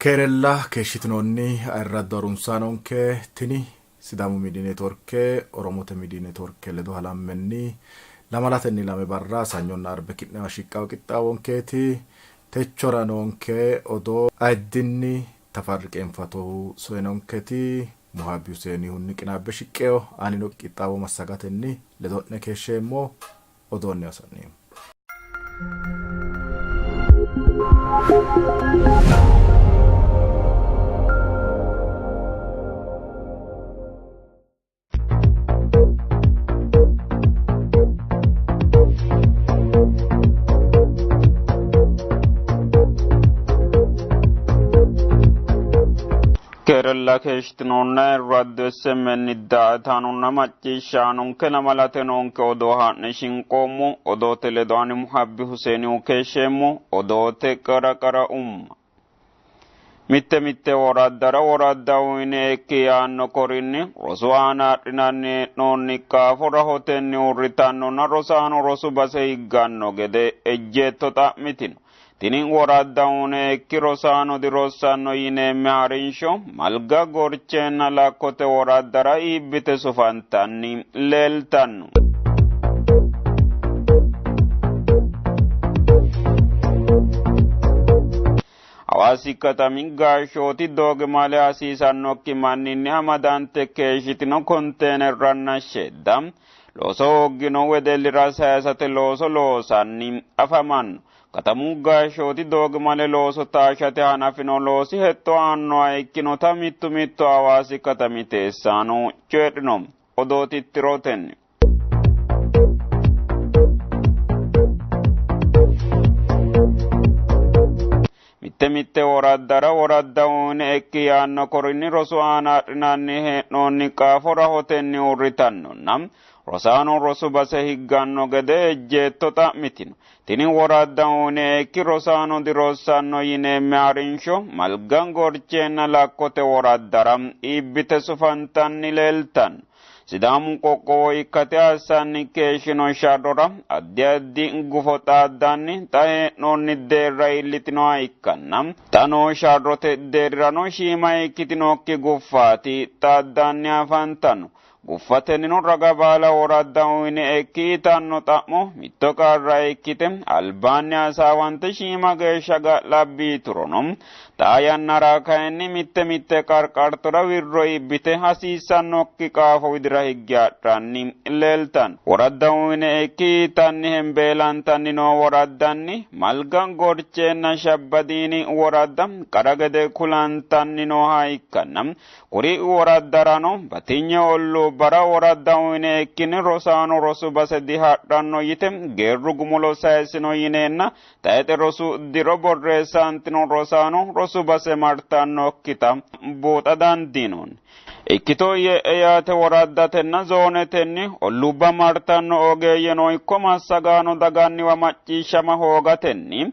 Kerella keeshitinoonni irradda orumsaanonke tini Sidaamu Miidii Neetworke Oromote Miidii Neetworke ledo halammenni lamalatenni lame barra sanyonna arbe kidnewa shiqqawo qixxaawonkeeti techora noonke odoo addinni tafarriqeenfatohu soenonketi Muhabi Huseeni qinaabbe shiqqeyo anino qixxaawo massagatenni ledo'ne keeshsheemmo odoonni hasanneemmo. Kerella keeshtinonna irraddeesse meniddaataanunna macciishshaanunke lamalatenonke odoo haa'ne shinqoommo odoote ledoani Muhabi Huseenihu keeshsheemmo odoote qara mitte woraddara woradda uyine ekki yaanno korinni rosu aana adhinanni hee'noonni qaafo rahotenni uurritannonna rosaano rosu base higganno gede ejjeetto xa'mitino. Tini woradda uyine ekki rosaano dirossanno yineemme harinsho malga gorcheenna lakkote woraddara iibbite sufantanni leeltanno. Hawaasi katami gaashooti dooge male hasiisannokki manninni amadante keeshitino konteenerranna shedda looso hoggino wedellira sayisate looso loosanni afamanno. Katamu gaashooti dooge male looso taashate hanafino loosi hetto aannoha ikkinota mittu Hawaasi katami teessaano coydhino odootittirotenni. mitte woraddara woradda uyine ekki yaanno korinni rosu aana adhinanni hee'noonni qaafo rahotenni uurritannonna rosaano rosu base higganno gede ejjeetto xa'mitino. Tini woradda uyine ekki rosaano dirossanno yineemme harinsho malgan gorcheenna lakkote woraddara iibbite sufantanni leeltanno. Sidaamu qoqqowo ikkate assanni keeshino sharrora addi gufo xaaddanni xa hee'noonni deerra iillitinoha ikkanna xanoo sharrote deerrirano shiima ikkitinokki guffaati xaaddanni afantanno. Guffatennino raga baala woradda uyine ekki itanno xa'mo mitto qarra ikkite albaanni hasaawante shiima geeshsha ga'labbiiturono xaa yannara kayinni mitte qarqartora wirro ibbite hasiissannokki qaafo widira higge adhanni leeltanno. Woradda uyine ekki itanni hembeelantanni noo woraddanni malgan gorcheenna shabbadiini woradda qara gede kulantanni nooha ikkanna kuri woraddarano batinye olluu bara woradda uyine ekkini rosaano rosu base dihadhanno yite geerru gumulo sayisino yineenna taete rosu diro borreessantino rosaano rosu base martannokkita buuxa dandiinoonni. Ikkitoo yaate woraddatenna zoonetenni ollubba martanno ogeeyyeno ikko massagaano daganniwa macciishshama hoogatenni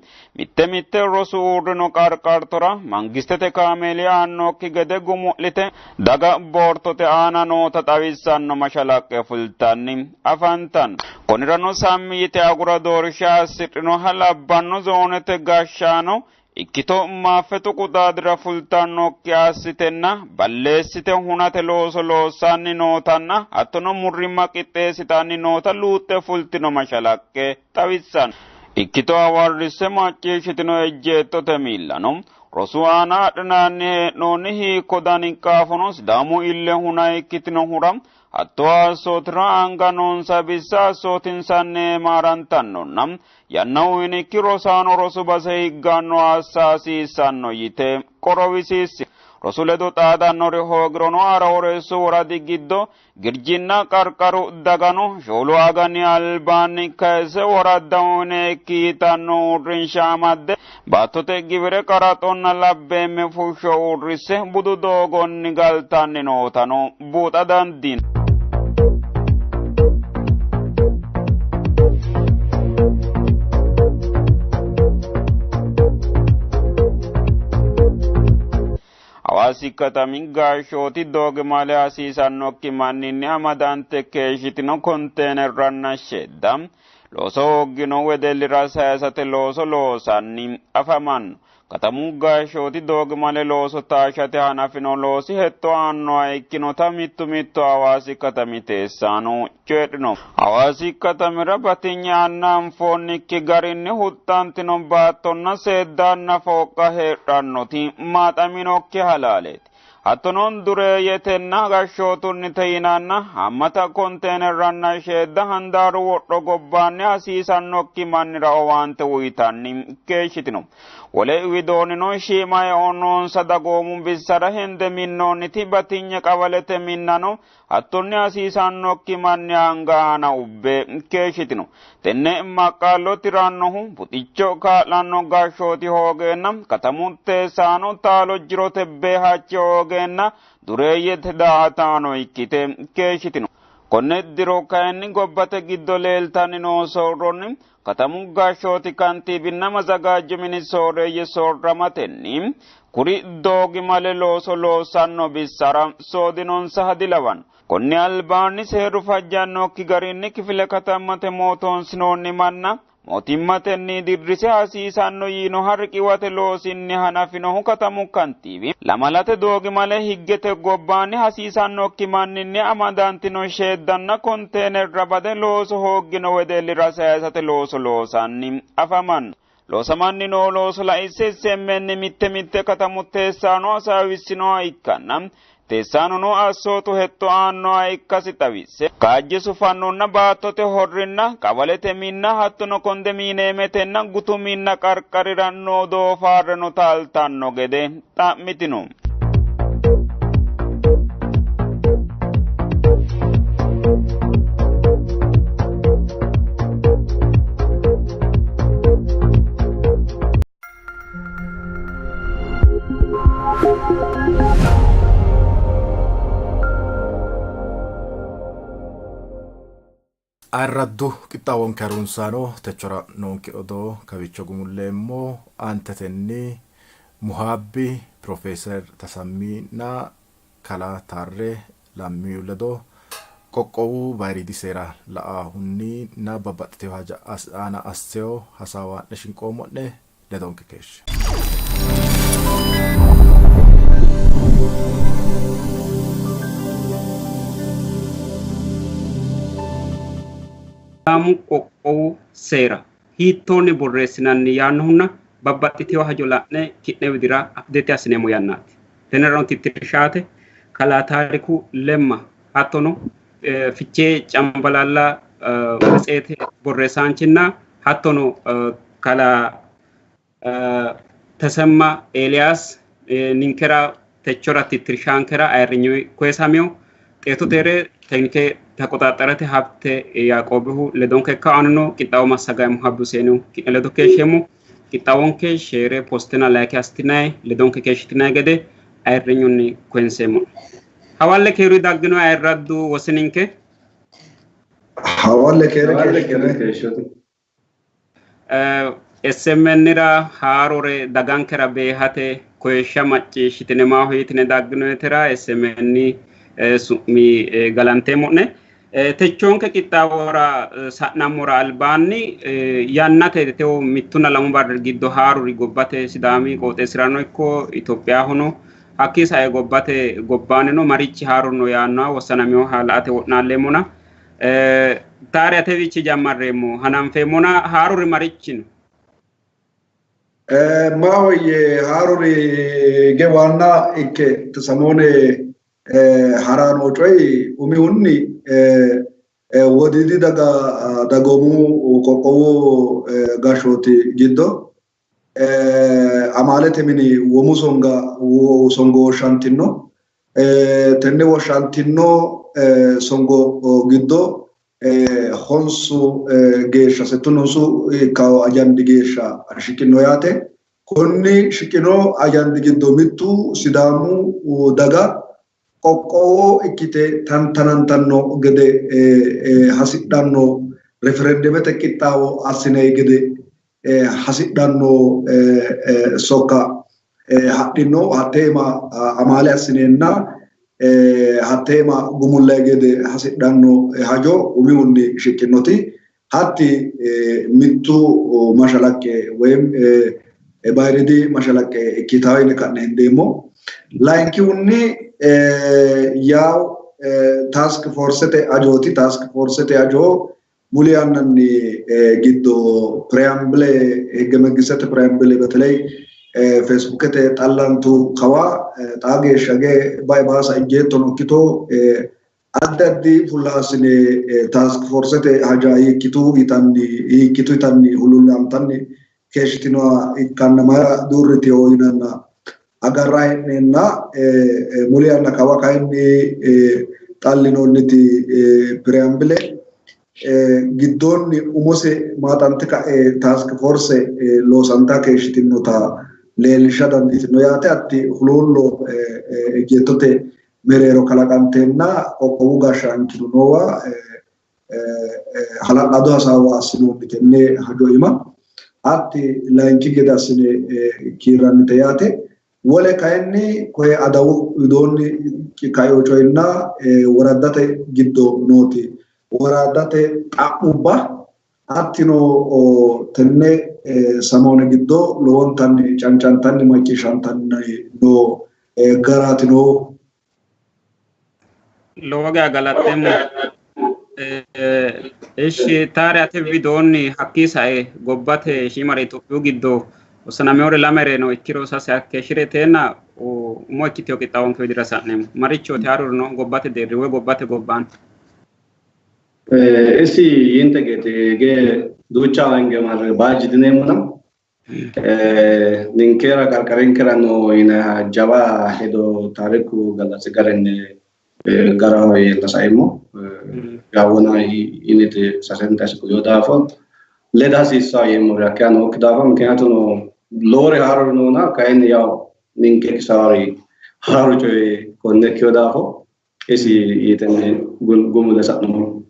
mitte rosu uurrino qarqartora mangistete kaameeli aannokki gede gumu'lite daga boortote aana noota xawissanno mashalaqqe fultanni afantanno. Konirano sammi yite agura doorsha assidhinoha labbanno zoonete gashshaano ikkito maaffetu quxaadira fultannokki assitenna balleessite hunate looso loossanni nootanna hattono murrimma qixxeessitanni noota luuxxe fultino mashalaqqe xawissanno. Ikkito hawarrisse macciishshitino ejjeettote miillano rosu aana adhinanni hee'noonni hiikko dani qaafono Sidaamu ille huna ikkitinohura hatto assootira anga noonsa bissa assootinsanni maarantannonna yanna uyinikki rosaano rosu base higganno assa hasiissanno yite qorowisiissi. Rosu ledo xaadannori hoogirono ara horeessu woradi giddo girjinna qarqaru dagano shoolu aganni albaanni kayise woradda uyine ekki yitanno uurrinsha amadde baattote gibire qaraxonna labbeemme fushsho uurrisse budu doogonni galtanni nootano buuxa dandiino. Hawaasi katami gaashooti dooge male hasiisannokki manninni amadante keeshitino konteenerranna shedda looso hoggino wedellira sayisate looso loosanni afamanno. katamu gaashooti doogi male looso taashate hanafino loosi hetto aannoha ikkinota mittu hawaasi katami teessaano jedhino. Hawaasi katamira batinye annaanfoonnikki garinni huxxantino baattonna seeddaanna fooqa heedhannoti maaxaminokki halaaleeti. Hattonon dureeyyetenna gashootunni tayinanna hammata konteenerranna sheedda handaaru wodho gobbaanni hasiisannokki mannira owaante uyitanni keeshshitino. Wole widoonino shiimaye onnoonsa dagoomu bissara hende minnoonniti batinye qawalete minnano hattonni hasiisannokki manni hangaana ubbe keeshshitino. Tenne maqaallo tirannohu buxicho kaa'lanno gashooti hoogeenna katamu teessaano taalo jirote beehachi hoogeenna dureeyyete daahataano ikkite keeshshitino. Konne diro kayinni gobbate giddo leeltanni noo soorronni katamu gashooti kantiibinna mazagaajjo mini sooreeyye soorramatenni kuri doogi male looso loossanno bissara soodinonsa hadilawan. Konni albaanni seeru fajjannokki garinni kifile katammate mootoonsinoonni manna mootimmatenni dirrise hasiisanno yiino harqiwate loosinni hanafinohu katamu kantiibi lamalate doogi male higgete gobbaanni hasiisannokki manninni amadantino sheeddanna konteenerra bade looso hooggino wedellira sayisate looso loosanni afamanno. Loosamanni noo looso laisse semmenni mitte katamu teessaano hasaawissinoha ikkanna teessaanono assootu hetto aannoha ikkasi xawisse kaajje sufannonna baattote horrinna qawalete minna hattono kondemiineemetenna gutu minna qarqariranno doofaarreno taaltanno gede xa'mitino. Arraddu qixxaawwan karunsaano techora nonki odoo kawicho gumulleemmo antetenni muhabbi Profeesar Tasammiina Kalaa Taarree Lammiyu ledo qoqqowu baayiriidi seera la'aahunni na babbaxxiteyo haja aana asseyo hasaawaanne shinqoommodhe ledonke keeshshe. Sidaamu qoqqowu seera hiittoonni borreessinanni yaannohunna babbaxxiteyo hajo la'ne ki'ne widira abdeete assineemmo yannaati. Tenerano tittirshaate Kalaa Taariku Lemma hattono Fichee Cambalaalla matseete borreessaanchinna hattono Kalaa Tasemma Eeliyaas ninkera techora tittirshaankera ayirrinyoy koyesameo xeetu teere tekinike ተቆጣጠረተ ሀብተ ያዕቆብሁ ለዶንከ ካአንኖ ቂጣው ማሳጋይ ሙሐብ ሁሴኑ ለዶ ከሸሙ ቂጣውን ከሸረ ፖስትና ላይክ አስቲናይ ለዶንከ ከሽቲናይ ገደ አይረኙኒ ኮንሰሙ ሐዋለ ከሩ ዳግኖ አይራዱ ወስንንከ ሐዋለ ከሸቱ ኤስኤምኤንራ ሃሮሬ ዳጋንከራ በሃተ ኮየሻ ማጭ ሽትነማ ሆይትነ ዳግኖ ተራ ኤስኤምኤን mi galanteemmo'ne techoonke qixxaawora sa'nammora albaanni yannate tewo mittuna lamu barri giddo haaruri gobbate sidaami qooxeessirano ikko Itophiyahono hakkii sae gobbate gobbaanino marichi haaruno yaannoha wossanamiyo haala'ate wo'naalleemmona taari atewichi jammarreemmo hananfeemmona haaruri marichi no maahoyye haaruri ge waanna ikke Tasamoone harano coy umihunni wodidi daga dagomu qoqqowu gashoti giddo amalete mini womu songo shantino tenne woshantino songo giddo honsu geeshsha settunonsu kawo ajandi geeshsha shiqino yaate konni shiqino ajandi giddo mittu Sidaamu daga qoqqowo ikkite tantanantanno gede hasidhanno referendumete qixxaawo assinay gede hasidhanno sokka hadhino hatteema amaale assineenna hatteema gumullay gede hasidhanno hajo umihunni shiqqinoti hatti mittu mashalaqqe woyim bayridi mashalaqe ikkitaawin kan hindeemo laayinki unni yaw task force te ajoo ሙሊያንኒ ጊዶ ፕሪያምብለ ህገመግሰት ፕሪያምብለ በተለይ ፌስቡክ ተ ጣላንቱ ከዋ ጣጌ ሸገ ባይባሳ እጄቶ ነክቶ አዳዲ ፉላስኔ ታስክ ፎርስ ተ ሀጃ ይኪቱ ይታኒ ሁሉላምታኒ ከሽቲኖ ኢካነማ ዱርቲ ሆይናና አጋራይና ሙሊያና ከዋ ካይኒ ጣሊኖንቲ ፕሪያምብለ giddonni umose maatantika task force lo santa keeshitinnota leelisha danditino yaate atti hulullo ejjetote mereero kalaqantenna qoqqowu gashshaanchino noowa hala'lado hasaawa assinonni tenne hajo ima atti layinki gede assine kiirrannite yaate wole kayinni koye adawu widoonni kayo coyinna woraddate giddo nooti ወራዳቴ ጣቁባ አትኖ ተነ ሰሞነ ግዶ ለወንታን ጫንጫንታን ማቂሻንታን ኖ ገራትኖ ሎጋ ገላተም እሺ ታሪያተ ቪዲዮኒ ሐቂሳዬ ጎባቴ ሺማሬ ኢትዮጵያ ግዶ ወሰናሜወረ ላመሬ ነው ኢኪሮሳ ሳከሽሬቴና ሞኪቲዮ ቂጣውን ፈዲራሳንም ማሪቾ ታሩር ነው ጎባቴ ደሪ ወይ ጎባቴ ጎባን esi integete ge ducha wange mar bajidne munam ninkera karkarenkera no ina java hedo tariku galas garenne garawe la saimo gawona inite 60 yodafo ledasi saimo rakano kdava mkenato no lore haro no na kain yaw ninke sari haro joy konne kyodafo esi yitene gumule satno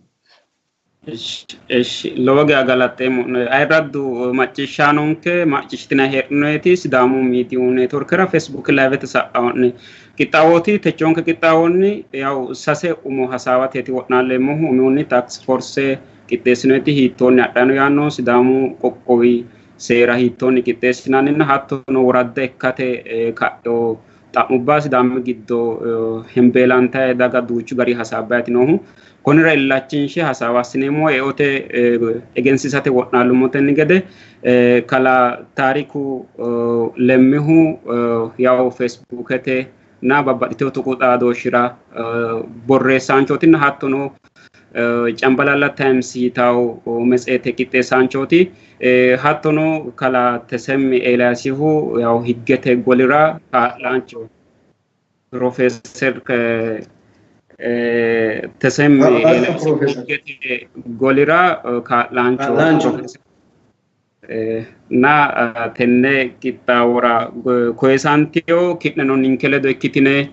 እሺ ሎጋ ገላተም አይራዱ ማጭሻኖንከ ማጭሽትና ሄርኖቲ ሲዳሙ ሚዲዮ ኔትወርክ ራ ፌስቡክ ላይቭ ተሳአውን ቂጣዎቲ ተቾንከ ቂጣውን ያው ሳሴ ኡሞ ሐሳባት የቲ ወናለ ሞሁ ኡሚውኒ ታክስ ፎርስ ቂጤስነቲ ሂቶን ያዳኑ ያኖ ሲዳሙ ቆቆዊ ሴራ ሂቶን ቂጤስናንና ሀቶኖ ወራደ ከተ ካዶ ጣሙባ ሲዳሙ ጊዶ ሄምቤላንታ ዳጋ ዱቹ ጋሪ ሐሳባት ነው konira illachinshi hasawasnemo eote egensisate wonnalu motenni gede kala tariku lemmihu yaw facebookete na babadito tuquda doshira borresanchotinna hattono cambalalla times yitaw mesete kite sanchoti hattono kala tesemi elasihu yaw higgete golira lancho professor tesemi golira ka lancho na tenne kitawora koesantio kitnano ninkeledo ikkitine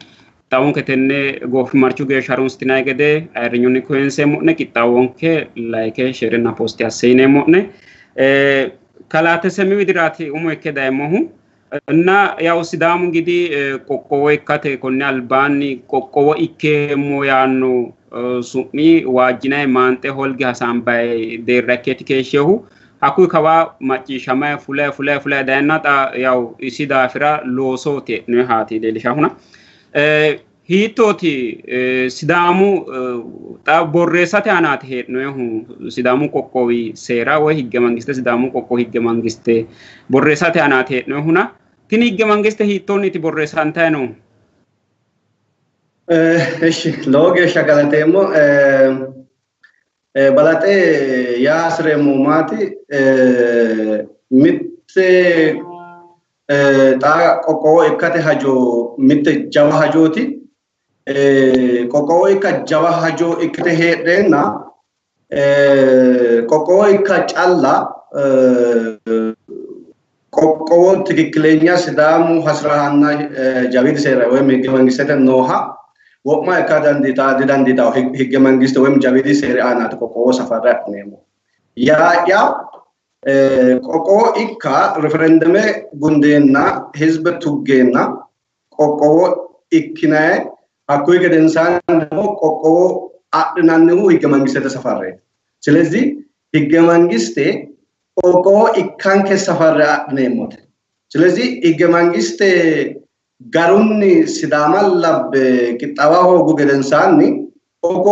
tawonke tenne gof marchu ge sharun stinay gede ayrinyoni koense mone kitawonke like share na post asine mone kala tesemi widirati umo ekedaimohu እና ያው ሲዳሙ እንግዲህ ቆቆው ይካተ ኮኒ አልባኒ ቆቆው ኢኬሞ ያኑ ሱሚ ዋጅናይ ማንጤ ሆልጊ ሐሳምባይ ደረከት ከሸሁ አኩ ከባ ማጪ ሸማይ ፉላ ዳይናጣ ያው ኢሲዳ ፍራ ሎሶቴ ነው ሃቲ ደልሻሁና ሂቶቲ ሲዳሙ ጣ ቦሬሳቴ አናት ሄድ ነው ይሁ ሲዳሙ ቆቆዊ ሴራ ወይ ህገ መንግስት ሲዳሙ ቆቆ ህገ መንግስት ቦሬሳቴ አናት ሄድ ነው ሁና ግን ህገ መንግስት ሂቶን እቲ ቦሬሳንታ ነው እሺ ሎጌ ሸጋለቴሞ ባላቴ ያስሬሙ ማቲ ሚት ጣ ቆቆ እከተ ሀጆ ሚት ጃዋ ሀጆቲ ቆቆ እከ ጃዋ ሀጆ እከተ ሄደና ቆቆ እከ ጫላ ቆቆ ትክክለኛ ሲዳሙ ሐስራና ጃቪድ ሴራ ወይም ህገ መንግስት ነውሃ ወማ ካዳንዲታ ዲዳንዲታ ህገ መንግስት ወይም ጃቪድ ሴራ አናት ቆቆ ሰፈራት ነሞ ያ ቆቆ ኢካ ሬፈረንደም ጉንዴና ህዝብ ቱጌና ቆቆ ኢክና አኩይ ገደንሳን ደሞ ቆቆ አድናንሁ ህገ መንግስት ተሰፈረ ስለዚህ ህገ መንግስት ቆቆ ኢካን ከሰፈረ ነሞት ስለዚህ ህገ መንግስት ጋሩኒ ሲዳማን ለብ ቂጣዋው ጉገደንሳኒ ቆቆ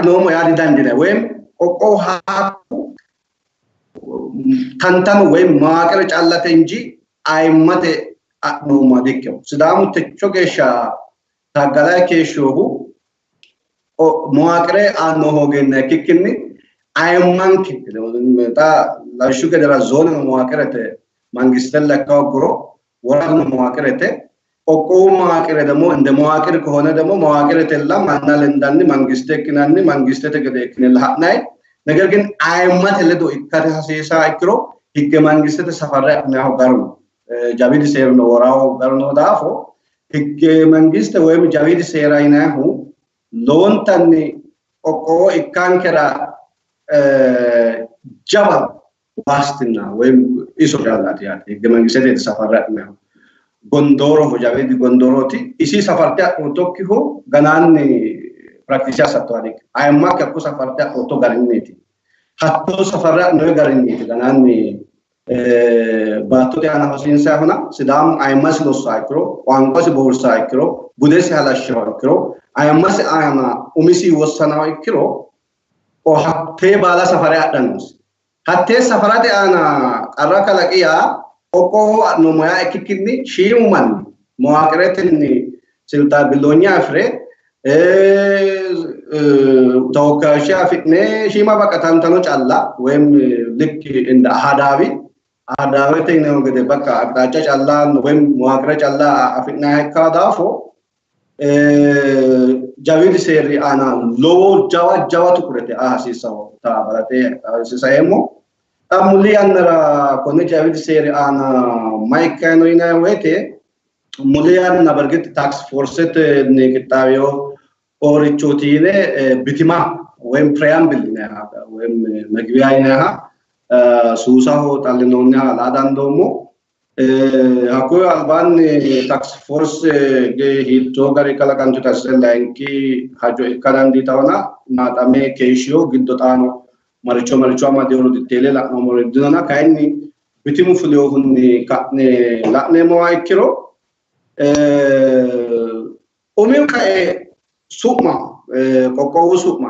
ነው ያዲዳንዲለ ወይም ቆቆ ሀቁ ተንተን ወይም ማቀረ ጫላተ እንጂ አይመተ ነው ማዲከው ሲዳሙ ተቾገሻ ታጋላ ከሾሁ ማቀረ አኖ ሆገነ ክክኒ አይማንክ ለታ ላሹ ገደራ ዞን ማቀረተ መንግስትን ለካው ወራን ማቀረተ ቆቆ ማቀረ ደግሞ እንደ ማቀረ ከሆነ ደግሞ ማቀረ ተላ ማናል እንዳን መንግስት ከናን መንግስት ተገደክነ ለሃናይ ነገር ግን አይማት ለዶ ኢካታሴሳ አይክሮ ህገ መንግስት ተሰፈራ ነው ጋር ጃቪድ ሴር ነው ወራው ጋር ነው ዳፎ ህገ መንግስት ወይም ጃቪድ ሴር አይናሁ ሎንተን ቆቆ ኢካንከራ ጃባ ዋስትና ወይም ኢሶዳላት ያ ህገ መንግስት የተሰፈራ ነው ጎንዶሮ ጃቪድ ጎንዶሮቲ እሲ ሰፈርታ ኦቶኪሆ ገናን ፕራክቲሻ ሰጥቷል አይማ ከኩ ሰፈርታ ኦቶ ጋርኒቲ ሀቶ ሰፈራ ነው ጋርኒቲ ገናን ባቶ ያና ሆሲን ሳይሆና ሲዳም አይማስ ነው ሳይክሮ ቋንቋስ ቦርሳ ሳይክሮ ቡደስ ያላሽው ሳይክሮ አይማስ አያና ኡሚሲ ወሰናው ይክሮ ኦ ሀቴ ባላ ሰፈራ ያዳንስ ሀቴ ሰፈራቴ አና ቀራከለቂያ ቆቆ ነው ማያ እክክኒ ሺሙማን መዋቅረትን ስልጣ ብሎኛ አፍሬ ተወካዮች አፍኔ ሺማ በቀታንተኖ ጫላ ወይም ልክ እንደ አዳዊት ነው እንግዲህ በቃ አቅጣጫ ጫላ ወይም መዋቅረ ጫላ አፍና ካዳፎ ጃቪድ ሴሪ አና ሎ ጃዋ ትኩረቴ አሲሳው ታባቴ አሲሳየሞ አሙሊ አንራ ኮነ ጃቪድ ሴሪ አና ማይካኖ ይና ወይቴ ሙሊያን በርግጥ ታክስ ፎርሰት ንቅጣቢዮ ኦሪቾቲኔ ቢቲማ ወይም ፕሪያምብል ነው ወይም መግቢያ ይነሃ ሱሳሆ ታልኖና አላዳን ደሞ አኮ አልባን ታክስ ፎርስ ሂቶ ጋር ከላካንቱ ተሰላንኪ ሀጆ ካላንዲ ታውና ማጣሜ ኬሽዮ ግዶታኖ ማርቾ ማዲዮሮ ዲቴሌ ላኖ ሞረድና ካይኒ ቢቲሙ ፍሊዮ ሁኒ ካኔ ላኔ ሞዋይክሮ ኡሚው ካይ ሱማ ቆቆው ሱማ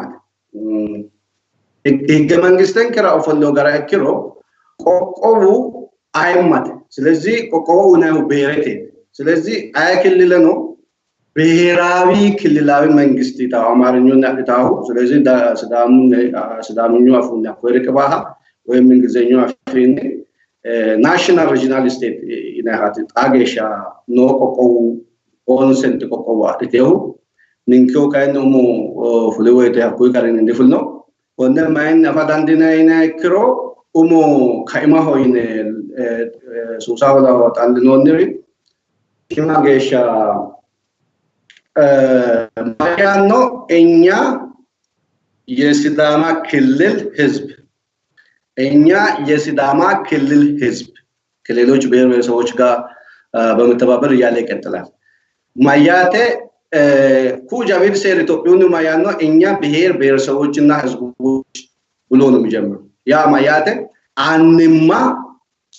ህገ መንግስትን ከራው ፈሎ ጋር አክሮ ቆቆው አይማት ስለዚህ ቆቆው ነው ብሔረቴ ስለዚህ አያክልለ ነው ብሔራዊ ክልላዊ መንግስት ይታው አማርኛና ይታው ስለዚህ ስዳሙኛ አፉና ወርቀባሃ ወይም እንግሊዘኛው አፍኔ ናሽናል ሪጂናል ስቴት ይናሃት ጣገሻ ኖ ቆቆው ኮንሰንት ቆቆው አጥቴው ንንኮ ካይኖሞ ፍሉዌት ያኩይ ካረን እንደፍል ነው ወንደ ማይን አፋዳንዲና ይናክሮ ኡሞ ካይማ ሆይነ ሱሳውላ ወጣልኖንሪ ኪማገሻ ማያኖ እኛ የሲዳማ ክልል ህዝብ ከሌሎች ብሔር ብሔረሰቦች ጋር በመተባበር ያለ ይቀጥላል ማያቴ ኩጃቪድ ሴር ኢትዮጵያውን ማያኖ እኛ ብሔር ብሔረሰቦችና ህዝቦች ብሎ ነው የሚጀምረው ያ ማያቴ አንማ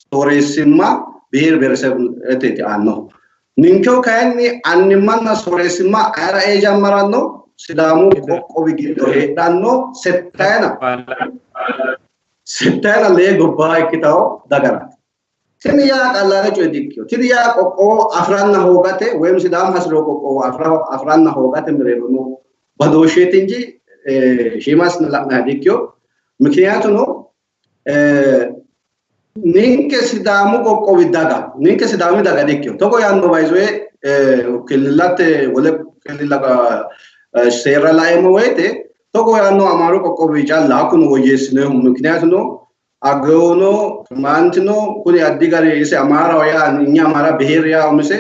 ሶሬስማ ብሔር ብሔረሰብ እቴት አኖ ንንከው ካይኒ አንማና ሶሬስማ አራ ኤጃመራኖ ሲዳሙ ቆቆቢ ጊዶ ሄዳኖ ሰታና ለጎባ ይክታው ዳጋራ ትንያ ቃላረጭ ወዲክዮ ትንያ ቆቆ አፍራና ሆጋቴ ወይም ሲዳም ሀስሎ ቆቆ አፍራና ሆጋቴ ምሬኑ ባዶሼት እንጂ ሺማስ ነላና ዲክዮ ምክንያቱ ነው ኒንከ ሲዳሙ ቆቆ ቢዳጋ ኒንከ ሲዳሙ ዳጋ ዲክዮ ተቆ ያንዶ ባይዞ ክልላት ወለ ክልላጋ ሴራ ላይ ሞዌቴ ተቆ ያንዶ አማሩ ቆቆ ቢጫላ ኩኑ ወየስ ነው ምክንያቱ ነው አገውኖ ማንትኖ ኩኒ አዲጋሪ እሰ አማራው ያ እኛ አማራ ብሔር ያ ምሰ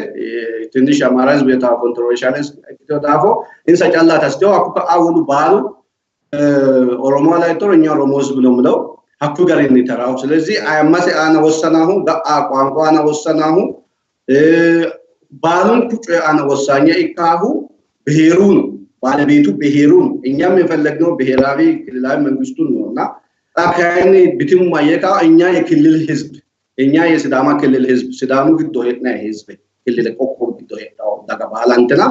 ትንሽ አማራዝ ቤታ ኮንትሮቨርሻልስ ተዳፎ እንሰ ጫላ ተስተው አውሉ ባሉ ኦሮሞ ላይ ጦርኛ ኦሮሞስ ብለው አኩ ጋር እንተራው ስለዚህ አያማሰ አና ወሰናሁ ቋንቋና ወሰናሁ ባሉን ቁጭ አና ወሳኛ ይካሁ ብሔሩን ባለቤቱ ብሔሩን እኛም የፈለግነው ብሔራዊ ክልላዊ መንግስቱን ነውና አካይኒ ቢቲሙ ማየካ እኛ የክልል ህዝብ እኛ የሲዳማ ክልል ህዝብ ሲዳሙ ግዶ የትና ህዝብ ክልል ቆቆብ ግዶ የታው ዳጋ ባላንተና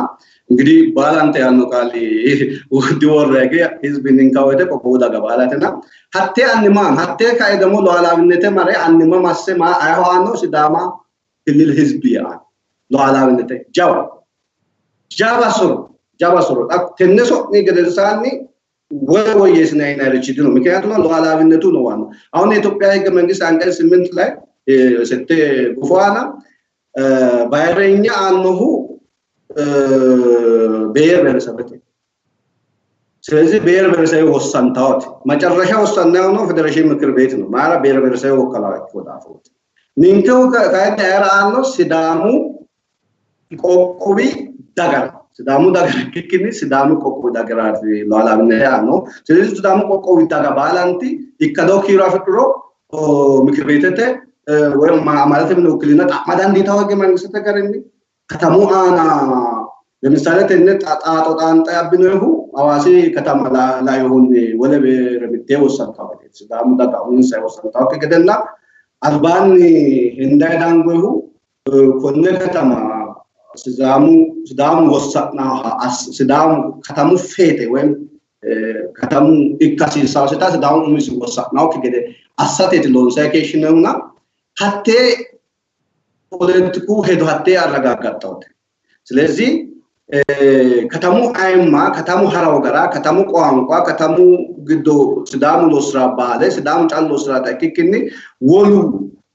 እንግዲህ ባላንተ ያለው ቃል ወዲ ወረገ ህዝብ እንካወደ ቆቆብ ዳጋ ባላንተና ሀቴ አንማን ሀቴ ካይ ደሞ ሉዓላዊነቴ ማረ አንማ ማሰማ አይሆአኖ ሲዳማ ክልል ህዝብ ያ ሉዓላዊነቴ ጃባሶሮ ተነሶ ንገደሳኒ ወይ የስናይና ረጅድ ነው ምክንያቱም ሉዓላዊነቱ ነው ዋናው አሁን የኢትዮጵያ ህገ መንግስት አንቀጽ 8 ላይ ሰተ ጉፋና ባይረኛ አንሁ ብሔር ብሔረሰቦች ስለዚህ ብሔር ብሔረሰብ ወሰንታውት መጨረሻ ወሰናው ነው ፌደሬሽን ምክር ቤት ነው ማራ ብሔር ብሔረሰብ ወከላዎች ወዳፈው ንንከው ካይዳራ ነው ሲዳሙ ቆቆቢ ዳጋር ሲዳሙ ዳጋር ከኪኒ ሲዳሙ ቆቆ ዳጋር ሉዓላዊነት ነው ስለዚህ ሲዳሙ ቆቆቢ ዳጋ ባላንቲ ይከዶ ኪራ ፍጥሮ ምክር ቤተተ ወይም ማለት ነው ክሊና ማዳን ዲታው መንግስት ተገረኒ ከተሙ አና ለምሳሌ ተነት ጣጣጣንጣ ያብነሁ አዋሲ ከተማ ላይ ሆን ወለ ረብቴ ወሰንታው ሲዳሙ ዳጋውን ሳይወሰንታው ከገደና አልባን እንዳይዳንጎሁ ኮነ ከተማ ሲዳሙ ወሰና ሲዳሙ ከተሙ ፌቴ ወይም ከተሙ ኢካሲሳው ሲታ ሲዳሙ ሙስ ወሰናው ከገደ አሳቴት ሎንሳይኬሽን ነውና ሀቴ ፖለቲኩ ሄዶ ሀቴ አረጋጋጣው ስለዚህ ከተሙ አይማ ከተሙ ሐራው ጋራ ከተሙ ቋንቋ ከተሙ ግዶ ሲዳሙ ሎስራ ባለ ሲዳሙ ጫን ሎስራ ታኪክኒ ወሉ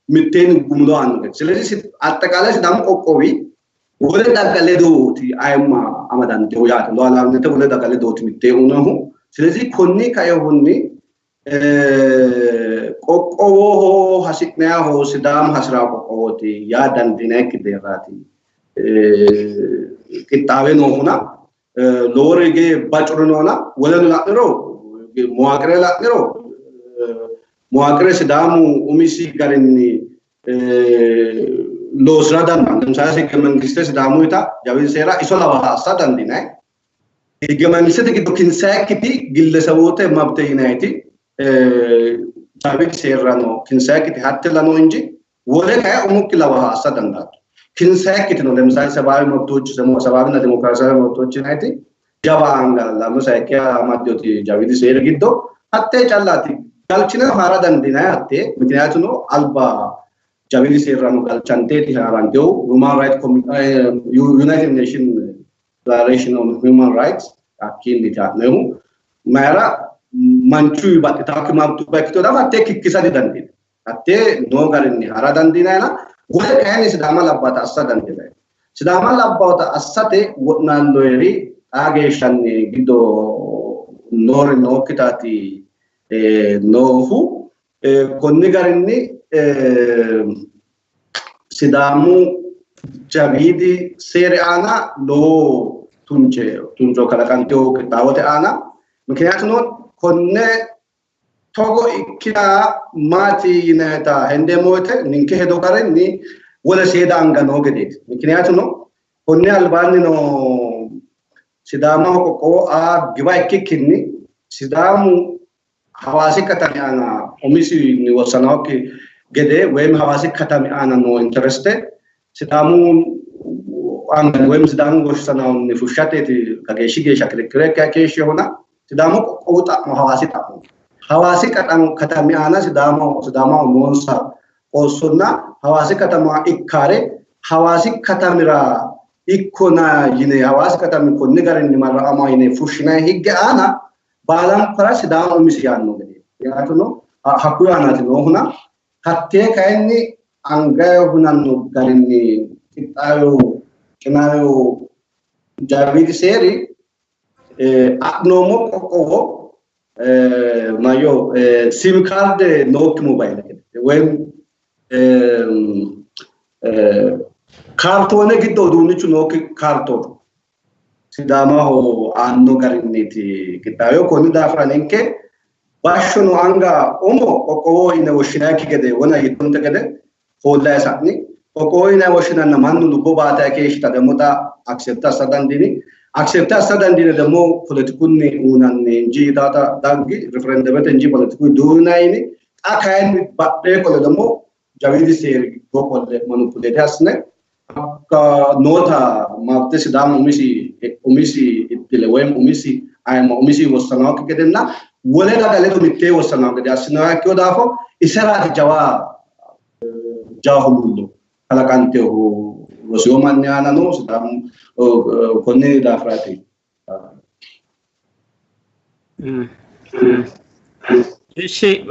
ምቴን ጉምሎ አንገ ስለዚህ አጠቃላይ ሲዳሙ ቆቆቢ ወለ ዳቀለዶቲ አይማ አማዳን ተውያት ሉዓላዊነት ወለ ዳቀለዶቲ ምቴው ነው ስለዚህ ኮኒ ካየሁኒ ቆቆቦ ሐሲቅናያ ሆ ሲዳም ሐስራ ቆቆቦቲ ያዳን ዲናክ ደራቲ ቅጣቤ ነው ሆና ሎሬጌ ባጭሩ ነውና ወለኑ ላጥሮ መዋቅረ ላጥሮ መዋቅረ ሲዳሙ ኡሚሲ ጋርኒ ሎስራዳን ለምሳሌ ከመንግስት ሲዳሙ ይታ ያው ሴራ ኢሶላባ አሳዳን ዲናይ የገመንግስት ግዱክን ሳይክቲ ግለሰቦተ ማብተይናይቲ ታቢክ ሴራ ነው ክንሳይክቲ ሀተላ ነው እንጂ ወለ ካያ ኡሙክ ለባ አሳዳንዳት ክንሳይክቲ ነው ለምሳሌ ሰባዊ መብቶች ሰባዊና ዲሞክራሲያዊ መብቶች ናይቲ ጃባንጋ ለምሳሌ አማዲዮቲ ጃቪዲ ሴራ ግዶ ሀተ ጫላቲ ካልችነ ማራዳን ዲናይ ሀተ ምክንያቱ ነው አልባ ጃቪዲ ሴራ ነው ካልቻንቴቲ ሃራንዴው ሁማን ራይት ዩናይትድ ኔሽን ዲክላሬሽን ኦን ሁማን ራይትስ አኪን ዲታት ነው ማራ ማንቹ ባጥታክ ማብቱ ባክቶ ዳማ ቴክ ኪሳዲ ዳንዲ አቴ ኖ ጋርኒ ሃራዳን ዲናና ወለ ካይኒ ሲዳማ ላባታ አሳዳን ዲናይ ሲዳማ ላባታ አሳቴ ወናንዶሪ አገሽን ግዶ ኖር ኖክታቲ ኖሁ ኮኒ ጋርኒ ሲዳሙ ጃቪዲ ሴሪአና ሎ ቱንጆ ከለካንቴው ከታወተ አና ምክንያቱም ኮነ ቶጎ ኢኪና ማቲ ነታ እንደሞተ ንንከ ሄዶ ጋርኒ ወለ ሴዳ አንጋኖ ገዴት ምክንያቱም ኮነ አልባኒ ነው ሲዳማ ቆቆ ግባይ ኪክኒ ሲዳሙ ሐዋሲ ከተማ አና ኦሚሲ ወሰናውክ ገዴ ወይም ሐዋሲ ከተማ አና ነው ኢንተረስት ሲዳሙ አንገ ወይም ሲዳሙ ወሰናው ንፉሻቴት ከገሺ ገሻ ክረከ ከሽ ሆና ሲዳሙ ቆቆጣ ሐዋሲ ቀጣም ከተማ አና ሲዳሙ ሞንሳ ኦሶና ሐዋሲ ከተማ ኢካሬ ሐዋሲ ከተማራ ኢኮና ይኔ ሐዋሲ ከተማ ኮን ነገርን ማራማ ይኔ ፉሽና ሂገ አና ባላም ፈራ ሲዳሙ ሚስያን ነው ገዴ ያቱ ነው ሐኩያናት ነው ሆና ሀቴ ካይኒ አንጋዮ ሁናኑ ጋርኒ ቂጣዮ ቅናዮ ጃቪድ ሴሪ አኖሞ ቆቆቦ ማዮ ሲም ካርድ ኖክ ሞባይል ወይም ካርቶነ ግዶ ዱንቹ ኖክ ካርቶን ሲዳማ ሆ አኖ ጋርኒቲ ቂጣዮ ኮኒ ዳፍራንንከ ባሽኑ አንጋ ኦሞ ቆቆቦ ይነ ወሽናኪ ገደ ወና ይቶንተ ገደ ሆላ ያሳኒ ቆቆቦ ይነ ወሽናና ማኑ ልቦ ባታ ከሽታ ደሞታ አክሴፕታ ሰዳንዲኒ ደሞ ፖለቲኩን ኡናን እንጂ ዳታ ዳንጊ ሪፈረንደም እንጂ ፖለቲኩ ዱናይኒ አካይን ባደ ቆለ ደሞ jawidi seri gokolle manipulate asne akka nota mafte sidam umisi itile wem umisi ayma umisi wasana ke gedenna wala da dale to mitte wasana ke asna kyo dafo isara jawa jahullo kala kante ho rosio manyana no sidam konne da frati Ishi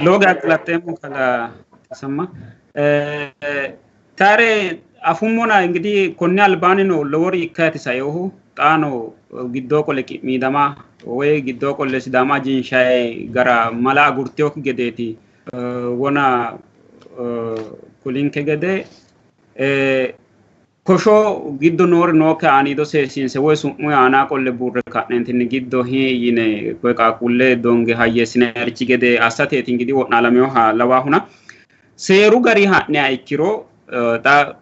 loga platemu kala sama tare afumona ingidi konne albani no lowori ikati sayo tano giddo ko leki midama we giddo ko le sidama jinshay gara mala gurteo gedeti wona kulinke gede kosho giddo nor no ka ani do se sinse we sumu ana ko le burre ka nentin giddo hi yine ko ka kulle donge haye sinerci gede asate tingidi wona lameo ha lawahuna seru gari ha ne aikiro ta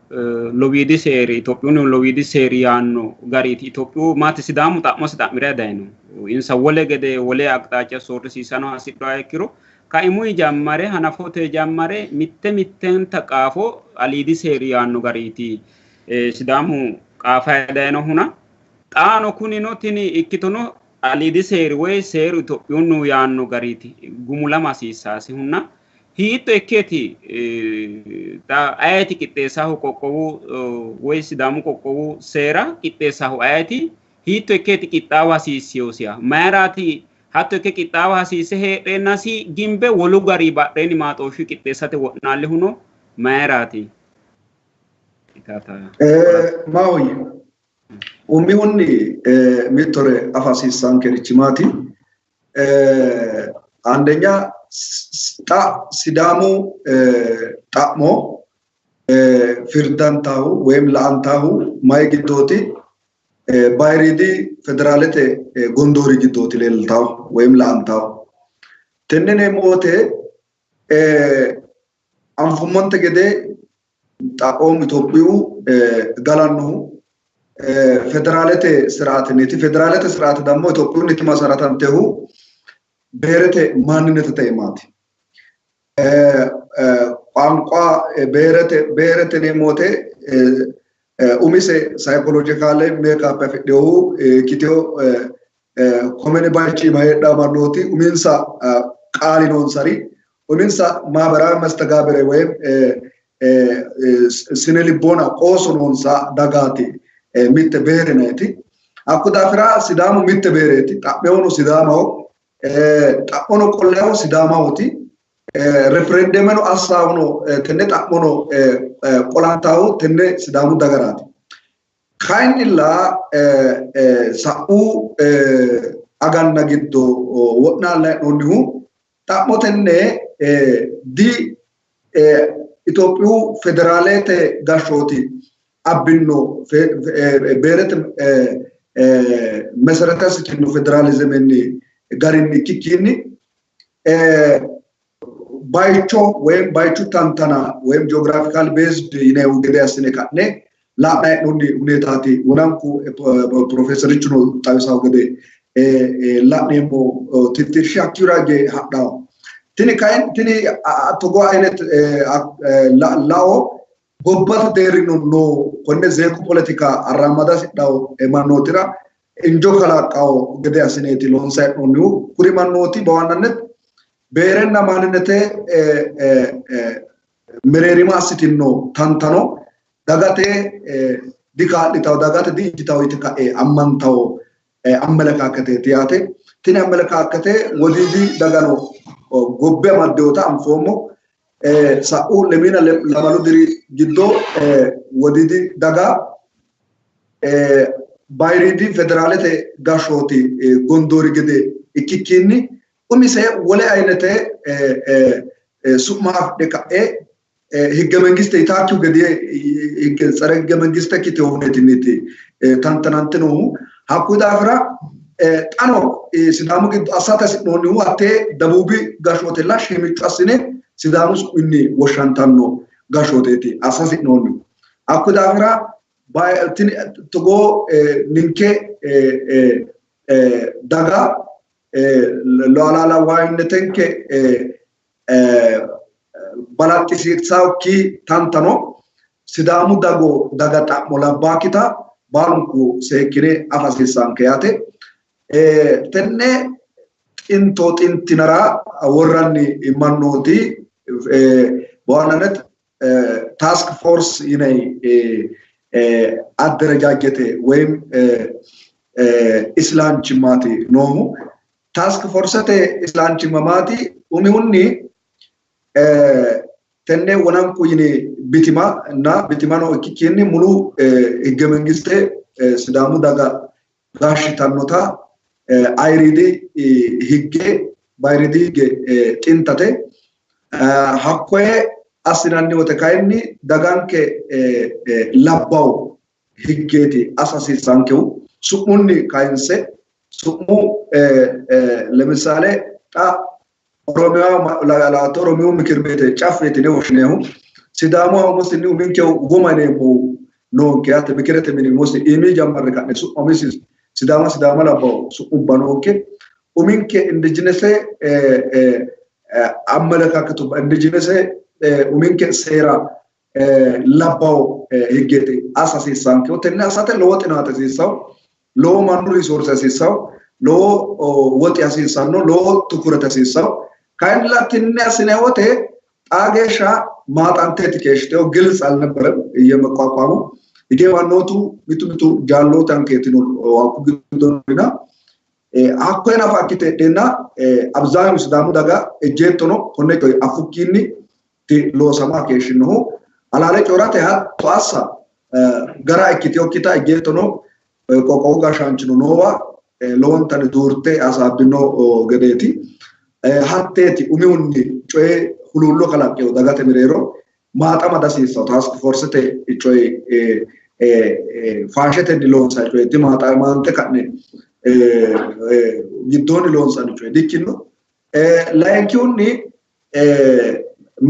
lowidi seri Itophiyu no lowidi seri anno gari Itophiyu mati sidamu ta mosda mire daino insa wole gede wole aktacha sorri sisano asiddo aikiro ka imu jammare hanafote jammare mitten taqafo alidi seri anno gariti sidamu qafa daino huna taano kunino tini ikkitono alidi seri we seru Itophiyu no yanno gariti gumulama sisasi hunna hito eketi ta ayati kitesa kokowu we sidamu kokowu sera kitesa ayati hito eketi kitawa sisiyosia marati hatto eke kitawa sise he nasi gimbe wolu gari badeni matoshu kitesate wonale huno marati itata maoyi ummi honni mitore afasi sankerichimati andenya ta sidamu tamo firdantahu wem laantahu may gidoti bayridi federalete gondori gidoti leltahu wem laantahu tennene mote anfumonte gede taqom Itophiyu galannu federalete sirate neti federalete sirate damo Itophiyu neti masaratantehu berete maninete taimati ቋንቋ berete ne mote umise psychological makeup afideu kitio komene bachi mayeda manoti uminsa qali non sari uminsa mabara mastagabere we sinelibona qoso non sa dagati mitte bereneti akudafira sidamu mitte bereti tabeonu sidamo tapono kolleho sidama oti referendumeno assawno tenne tapono qolantawo tenne sidamu dagarati kainilla sa'u aganna giddo wonna la nonihu tapo tenne di Itophiyu federalete gashoti abbinno berete mesaratas kinno federalism ni garin kikini baycho wem baychu tantana wem geographical based ine ugede asine kanne la nonni unetati unanku professor Richuno tawisa ugede la nemo titirshi akuraje hadda tini kain tini togo ainet lao gobbat derino no konne zeku politika aramada sidaw manotira injo kala kaw gede asineti lon side onu kuri manoti bawannet berenna maninete mererima asitino tantano dagate dikaditaw dagate dijitaw itika ammantaw ammalakakate tiyate tini ammalakakate wodidi dagano gobbe maddewta amfomo sa'u lemina lamalu diri giddo wodidi daga bayridi federalete gashoti gondori gede ikikini umise wole aynete summa dekae higge mangiste itaatu gede higge saragge mangiste kite honetiniti tantananteno hakudafra tano sidamu giddo asata sidoni huate dabubi gashote la shemichu asine sidamu inni washantanno gashoteti asasi nonu hakudafra tini togo ninke daga loala la wayne tenke balatti siksauki tantano sidamu daga ta'mo labbakita banku sekire afasisan kayate tenne into tintinara warranni mannoti በዋናነት ታስክ ፎርስ ይነይ አደረጃጀቴ ወይም ኢስላም ጭማቲ ኖሙ ታስክ ፎርሰቴ ኢስላም ጭማማቲ ኡሚሁኒ ተነ ወናንኩ ይኔ ቢቲማ እና ቢቲማ ነው እኪኪኒ ሙሉ ህገ መንግስቴ ስዳሙ ዳጋ ጋሽ ታኖታ አይሪዲ ህገ ባይሪዲ ጢንታቴ ሀኮዬ አስናኒ ወተካይኒ ዳጋንከ ላባው ህጌቲ አሳሲ ሳንከው ሱሙኒ ካይንሰ ሱሙ ለምሳሌ ጣ ኦሮሚያ ላላቶ ኦሮሚዮ ምክር ቤት ጫፍሬት ነው ወሽነው ሲዳሞ ሙስኒ ምንከው ጎማኔሙ ኖ ከያተ ምክረተ ምን ሙስ ኢሚ ጀመረ ካነ ሱሙስ ሲዳማ ላባው ሱሙ ባኖከ ኡሚንከ ኢንዲጂነስ አመለካከቱ ኢንዲጂነስ ኡሚንከ ሴራ ላባው ህጌቴ አሳሲ ሳንከው ተና አሳተ ለወጥና ተሲሳው ሎ ማኑ ሪሶርስ አሲሳው ሎ ወጥ ያሲሳው ሎ ትኩረት አሲሳው ካይላ ትንያስ ነው ወቴ ጣጌሻ ማጣንተ ትከሽተው ግልጽ አልነበረም እየመቋቋሙ ይገባኖቱ ሚቱሚቱ ጃሎ ታንከት ነው አኩ ግዶና አኮና ፋኪቴና አብዛኙ ስዳሙ ዳጋ እጄቶ ነው ኮኔቶ አፉኪኒ ሎ ሰማ ከሽን ነው አላለ ጮራተ ያ ጧሳ ገራ እኪቲዮኪታ እጄቶ ነው ቆቆው ጋሻንች ነው ኖዋ ሎንተን ዱርቴ አሳብኖ ገዴቲ ሀቴቲ ኡሚውኒ ጮይ ሁሉሎ ከላቀው ዳጋተ ሚሬሮ ማጣማ ዳሲሳው ታስክ ፎርስቴ ጮይ ፋንሸተ ዲሎንሳ ጮይ ዲማጣ ማንተ ካነ giddon loonsani cioè dikkino laankiunni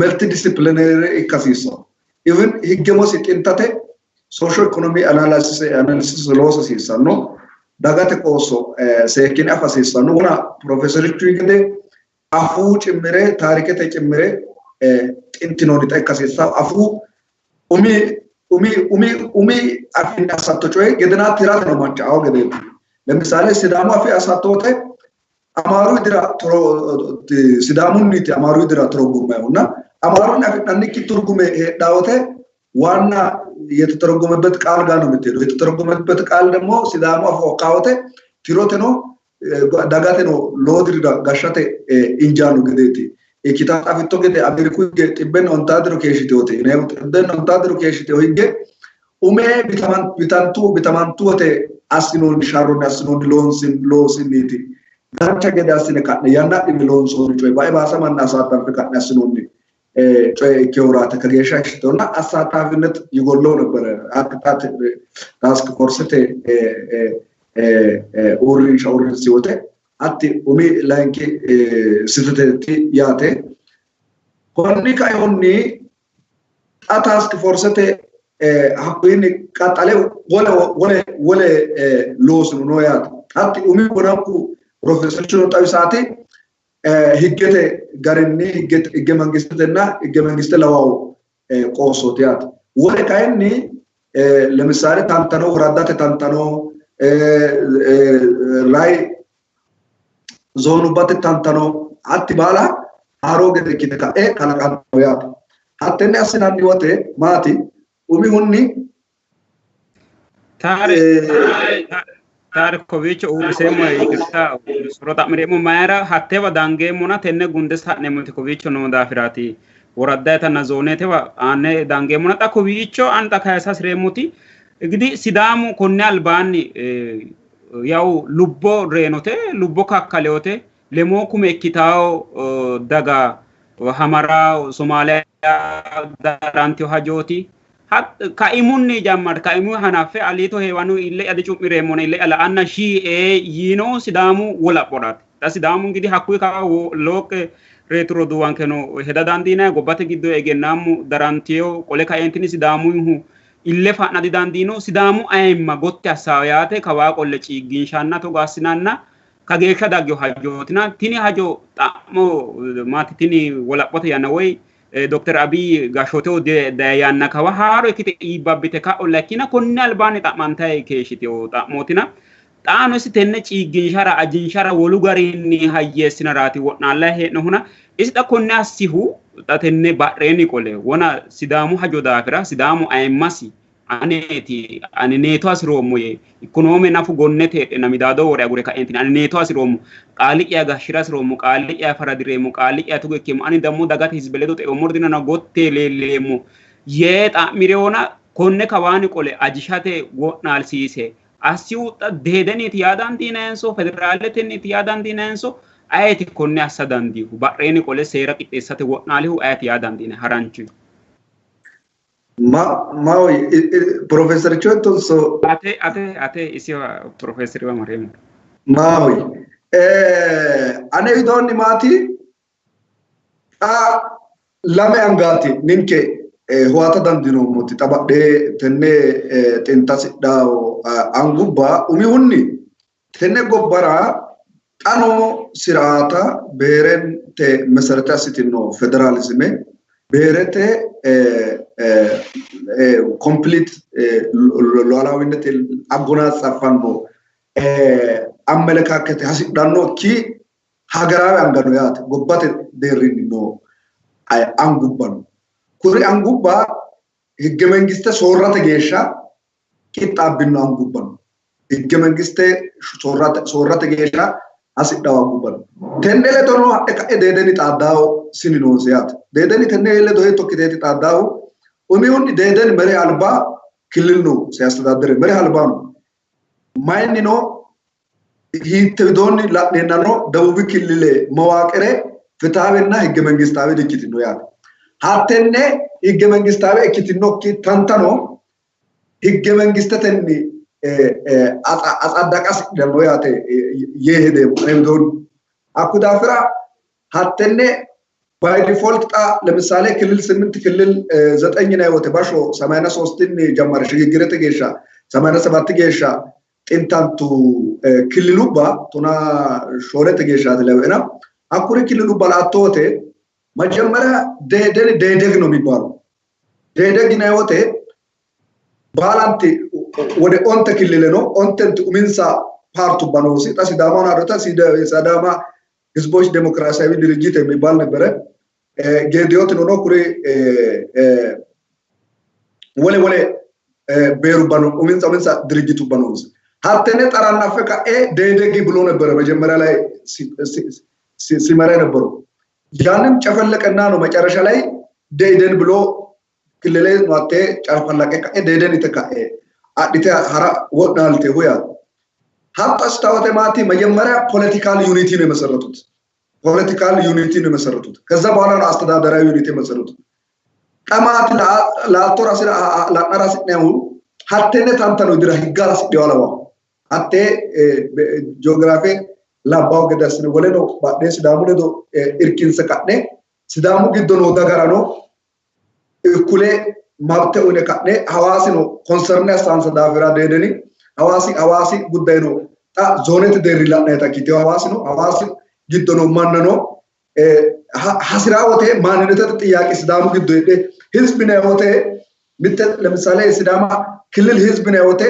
multidisciplinary ikkasiso even higgemos itintate socio economy analysis loosa sisanno dagate qoso seekine afasisanno una professorichu gide afu cimmire taarikete cimmire tintinoni ta ikkasisa afu umi afin asatto cioè gedena tirate no manchao gede ለምሳሌ ሲዳሙ አፊ አሳቶተ አማሩ ድራ ትሮ ሲዳሙኒቲ አማሩ ድራ ትርጉማውና አማሩን አፍጣንኪ ትርጉሜ ዳውተ ዋና የተተረጎመበት ቃል ጋር ነው የምትሄደው የተተረጎመበት ቃል ደግሞ ሲዳሙ አፎካውተ ትሮተ ነው ዳጋተ ነው ሎድሪ ጋሻተ ኢንጃኑ ግዴቲ እኪታ አፍቶ ገደ አሜሪኩ ገጥበን ኦንታድሮ ከሽቶተ ነው ደን ኦንታድሮ ከሽቶ ይገ ኡሜ ቢታማንቱ ወተ አስኖን ሻሮን አስኖን ሎንሲኒቲ ጋቻ ገዳስነ ካነ ያና ዲሎንሶን ጮይ ባይ ባሰማና አሳታፍ ካነ አስኖን ጮይ ከውራተ ከገሻ ሽቶና አሳታፍነት ይጎለው ነበር አጥታት ታስክ ፎርስቴ ኦሪ ሻውሪ ሲወተ አቲ ኡሚ ላንኪ ሲተቲ ያተ ኮኒ ካዮኒ ታስክ ፎርስቴ hakuini katale wole los no ya atti umi bonaku professor chuno tawisati higgete garenni higge mangistetenna higge mangiste lawaw qosotiyat wole kayni lemisale tantano wradate tantano rai zonu batte tantano atti bala arogete kiteka kala kaniyat attene asinani wote mati umi hunni taare kovicho urisemo ikirta surota miremo maera hatteva dangeemona tenne gundes hadnemuti kovicho no dafirati woraddata na zonetewa ane dangeemona ta kovicho anta kaysa sremuti igidi sidamu konne albani yaw lubbo renote lubbo kakkaleote lemo kume kitao daga hamara somalia daranti hajoti kaimunni jammar kaimu hanafe alito hewanu ille adi cumiremone ille ala anna shi yino sidamu wala podat ta sidamu ngidi hakku ka loke retro duwankeno heda dandina gobate giddo egenamu darantio kole kayentini sidamu hu ille fa'na di dandino sidamu ayma gotte asawayate kawa kolle ciginshanna to gasinanna kageesha dagyo hajotina tini hajo tamo mati tini wala pote yana way Dr. Abiy gashoto de yanna kawa haro kite ibabbite ka olakina konni albani ta'mantae keeshiteo ta'motina xaano si tenne ciiginshara ajinshara wolu garinni hayyesina raati wonnalla heeno huna isda konni asihu tenne barreni qole wona sidaamu hajo daafira sidaamu ayimmasi aneti aneneto asromo ye ikonome nafu gonnete namidado wore agure ka entin aneneto asromo qaali ya gashira asromo qaali ya faradiremo qaali ya tugekem ani dammo dagate hisbeledo te omordina na gotte lelemo ye ta'mireona konne kawani qole ajishate wonnal siise asiuta dedeni tiyadan dinenso federalete ni tiyadan dinenso ayati konne asadandi barreni qole seera qixxeessate wonnalihu ayati yadan dine haranchu ma professor Chotto so ate isi professor wa maremo ma ane idonni mati lame angati ninke huwata dandino moti tabadde tenne tentasidao angubba umihunni tenne gobbara qano sirata berente meserta sitino federalisme berete complete ሉዓላዊነት አጎናጸፋኖ አመለካከት ያስዳኖ ኪ ሀገራዊ አንገዶ ያት ጎባተ ደሪኖ አንጉባኑ ኩሪ አንጉባ ህገ መንግስተ ሶራተ ጌሻ ቂጣብኖ አንጉባኑ ህገ መንግስተ ሶራተ ጌሻ አስዳው አንጉባኑ ተንደለ ዶኖ አቀ ደደኒ ጣዳው ሲኒኖ ሲያት ደደኒ ተንደለ ዶይ ቶክቴቲ ጣዳው ኡሚውን ደደን መሪ አልባ ክልል ነው ሲያስተዳድር መሪ አልባ ነው ማይኒኖ ይተዶኒ ላኔናኖ ደቡብ ክልል መዋቅረ ፍትሃዊና ህገ መንግስታዊ ድክት ነው ያለ ሀተነ ህገ መንግስታዊ እክትኖ ኪታንታኖ ህገ መንግስተተኒ አጻዳቃስ ደሞ ያተ የሄደ ነው አኩዳፍራ ሀተነ by default ለምሳሌ ክልል 8 ክልል 9 ነው ወተባሾ 83 ጀመረ ሽግግረተ ጌሻ 87 ጌሻ ጥንታንቱ ክልሉባ ቶና ሾረተ ጌሻ ተለበና አኩሪ ክልሉ ባላቶቴ መጀመሪያ ደደግ ነው የሚባለው ደደግ ነው ወተ ባላንቲ ወደ ኦንተ ክልል ነው ኦንተንት ኡሚንሳ ፓርቱ ባኖሲ ታሲዳማና ዶታ ሲዳማ ህዝቦች ዴሞክራሲያዊ ድርጅት የሚባል ነበረ ጌዲዮት ነው ኩሪ ወለ ቤሩ ባኖ ኡሚንሳ ድርጅቱ ባኖስ ሀተነ ጠራና ፈካ ደደግ ብሎ ነበረ መጀመሪያ ላይ ሲመራ ነበሩ ያንን ጨፈለቀና ነው መጨረሻ ላይ ደደን ብሎ ክልሌ ነው ጨፈለቀ ደደን ይተካኤ አዲተ ሀራ ወናልቴ ሆያ ሀጣስታውተ ማቲ መጀመሪያ ፖለቲካል ዩኒቲ ነው መሰረቱት ፖለቲካል ዩኒቲ ነው መሰረቱት ከዛ በኋላ ነው አስተዳደራዊ ዩኒቲ መሰረቱት ቀማት ላቶራስ ላቀራስ ነው ሀተነ ታንተኖ ድራ ህጋራስ ዲዋላው አቴ ጂኦግራፊ ላባው ገዳስ ነው ወለ ነው ባደስ ዳሙ ነው ኢርኪን ሰካኔ ሲዳሙ ግዶ ነው ዳጋራ ነው እኩሌ ማብተ ኡነ ካኔ ሐዋሲ ነው ኮንሰርን ያሳንሰ ዳፍራ ደደኒ ሐዋሲ ጉዳይ ነው ታ ዞኔት ደሪላ ነታ ኪቴ ሐዋሲ ነው ሐዋሲ ግዶ ነው ማነኖ ሐስራወቴ ማንነተ ጥያቄ ሲዳሙ ግዶ ህዝብ ነው ወቴ ምት ለምሳሌ ሲዳማ ክልል ህዝብ ነው ወቴ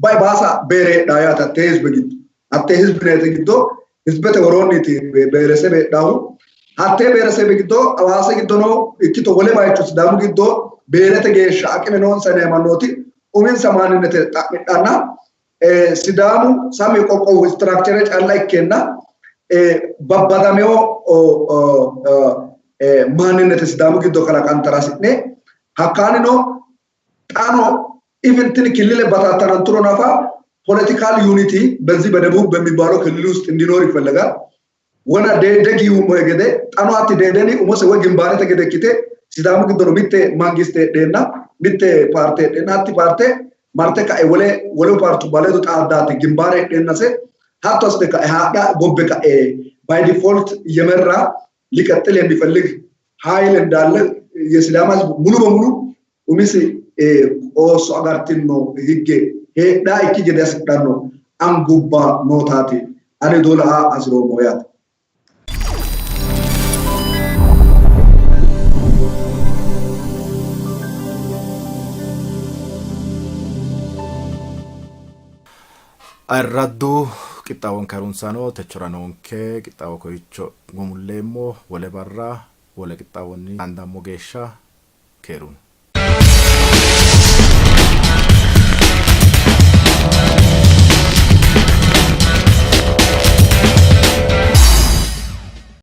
ባይባሳ በሬ ዳያታ ህዝብ ግዶ አቴ ህዝብ ነው ግዶ ህዝበተ ወሮኒቲ በረሰበ ዳው አቴ በረሰበ ግዶ ሐዋሲ ግዶ ነው እኪቶ ወለ ባይቹ ሲዳሙ ግዶ በረተ ጌሻ አቅም ነው ሰነ ማኖቲ ኡሚን ሰማንነተ ጣጣና ሲዳሙ ሳሚ ቆቆ ስትራክቸር ጫላ ይከና ባባዳሜው ማንነተ ሲዳሙ ግዶ ከላካንተራስኔ ሀካኒኖ ጣኖ ኢቨንትን ክልል በታታናንትሮ ናፋ ፖለቲካል ዩኒቲ በዚህ በደቡብ በሚባለው ክልል ውስጥ እንዲኖር ይፈልጋል ወና ደደጊው ሞገደ ጣኖአቲ ደደኒ ኡሞሰ ወግንባረ ተገደክቴ ሲዳሙ ግዶ ነው ሚቴ ማንጊስቴ ደና ሚቴ ፓርቴ ደናቲ ፓርቴ ማርቴካ ወለ ፓርቱ ባለዶ ጣዳት ግንባረ ደናሰ ሀቶስ ደካ ሃዳ ጎበካ ባይ ዲፎልት የመራ ሊቀጥል የሚፈልግ ኃይል እንዳለ የሲዳማ ሙሉ በሙሉ ኡሚሲ ኦሶ አጋርቲን ነው ህጌ ሄዳ እኪ ገዳስ ዳኖ አንጉባ ኖታቲ አኔ ዶላ አዝሮ ሞያት Arraddu qixxaawwan karunsaanoo techoranoonke qixxaawo koyicho gumulleemmoo wale barraa wale qixxaawwanni andammo geeshsha keeruun.